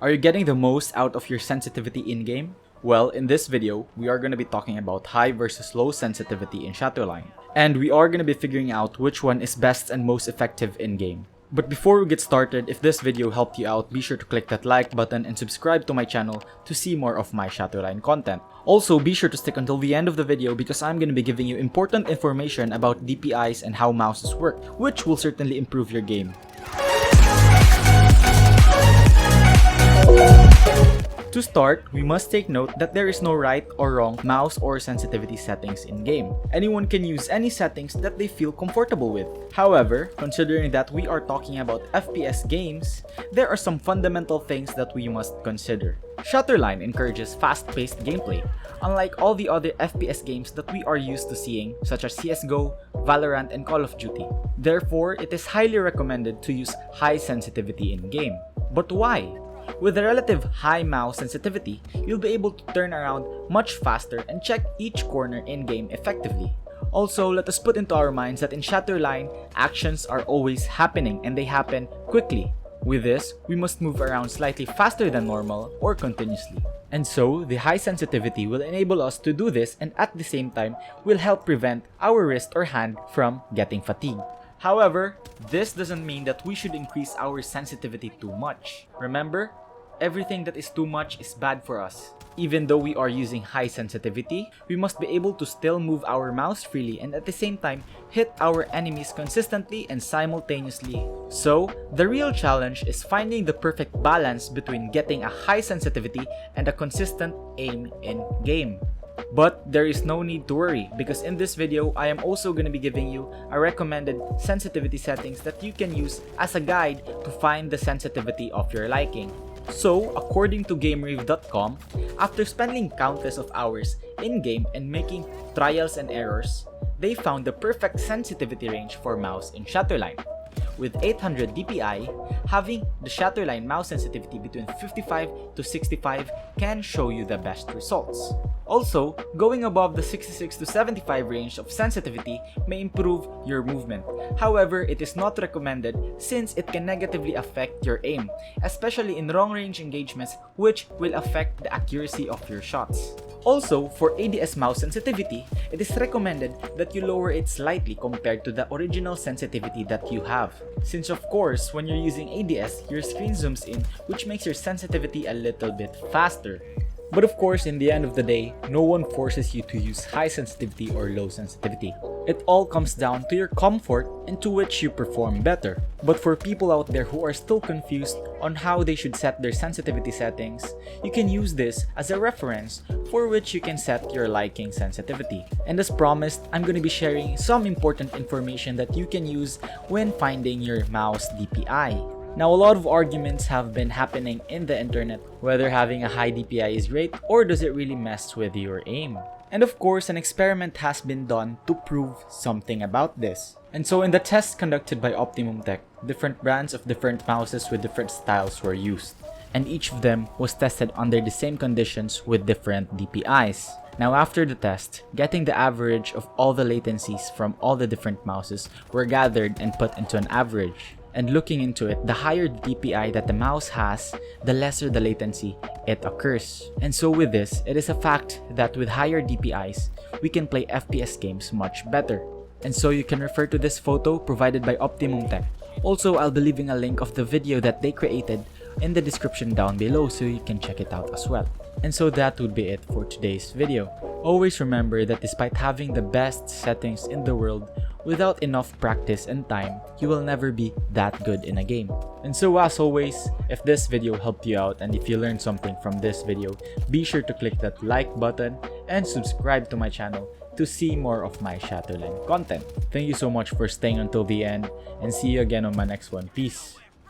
Are you getting the most out of your sensitivity in-game? Well, in this video, we are going to be talking about high versus low sensitivity in Shatterline. And we are going to be figuring out which one is best and most effective in-game. But before we get started, if this video helped you out, be sure to click that like button and subscribe to my channel to see more of my Shatterline content. Also, be sure to stick until the end of the video because I'm going to be giving you important information about DPIs and how mouses work, which will certainly improve your game. To start, we must take note that there is no right or wrong mouse or sensitivity settings in-game. Anyone can use any settings that they feel comfortable with. However, considering that we are talking about FPS games, there are some fundamental things that we must consider. Shatterline encourages fast-paced gameplay, unlike all the other FPS games that we are used to seeing, such as CSGO, Valorant, and Call of Duty. Therefore, it is highly recommended to use high sensitivity in-game. But why? With a relative high mouse sensitivity, you'll be able to turn around much faster and check each corner in-game effectively. Also, let us put into our minds that in Shatterline, actions are always happening and they happen quickly. With this, we must move around slightly faster than normal or continuously. And so, the high sensitivity will enable us to do this and at the same time will help prevent our wrist or hand from getting fatigued. However, this doesn't mean that we should increase our sensitivity too much. Remember, everything that is too much is bad for us. Even though we are using high sensitivity, we must be able to still move our mouse freely and at the same time hit our enemies consistently and simultaneously. So, the real challenge is finding the perfect balance between getting a high sensitivity and a consistent aim in game. But there is no need to worry because in this video, I am also going to be giving you a recommended sensitivity settings that you can use as a guide to find the sensitivity of your liking. So, according to GameRave.com, after spending countless of hours in-game and making trials and errors, they found the perfect sensitivity range for mouse in Shatterline. With 800 DPI, having the Shatterline mouse sensitivity between 55 to 65 can show you the best results. Also, going above the 66 to 75 range of sensitivity may improve your movement. However, it is not recommended since it can negatively affect your aim, especially in long-range engagements which will affect the accuracy of your shots. Also, for ADS mouse sensitivity, it is recommended that you lower it slightly compared to the original sensitivity that you have. Since of course, when you're using ADS, your screen zooms in, which makes your sensitivity a little bit faster. But of course, in the end of the day, no one forces you to use high sensitivity or low sensitivity. It all comes down to your comfort and to which you perform better. But for people out there who are still confused on how they should set their sensitivity settings, you can use this as a reference for which you can set your liking sensitivity. And as promised, I'm going to be sharing some important information that you can use when finding your mouse DPI. Now, a lot of arguments have been happening in the internet whether having a high DPI is great or does it really mess with your aim. And of course, an experiment has been done to prove something about this. And so in the test conducted by Optimum Tech, different brands of different mouses with different styles were used. And each of them was tested under the same conditions with different DPIs. Now after the test, getting the average of all the latencies from all the different mouses were gathered and put into an average. And looking into it, the higher the DPI that the mouse has, the lesser the latency it occurs. And so with this, it is a fact that with higher DPIs, we can play FPS games much better. And so you can refer to this photo provided by Optimum Tech. Also, I'll be leaving a link of the video that they created in the description down below so you can check it out as well. And so that would be it for today's video. Always remember that despite having the best settings in the world, without enough practice and time, you will never be that good in a game. And so as always, if this video helped you out and if you learned something from this video, be sure to click that like button and subscribe to my channel to see more of my Shatterline content. Thank you so much for staying until the end and see you again on my next one. Peace!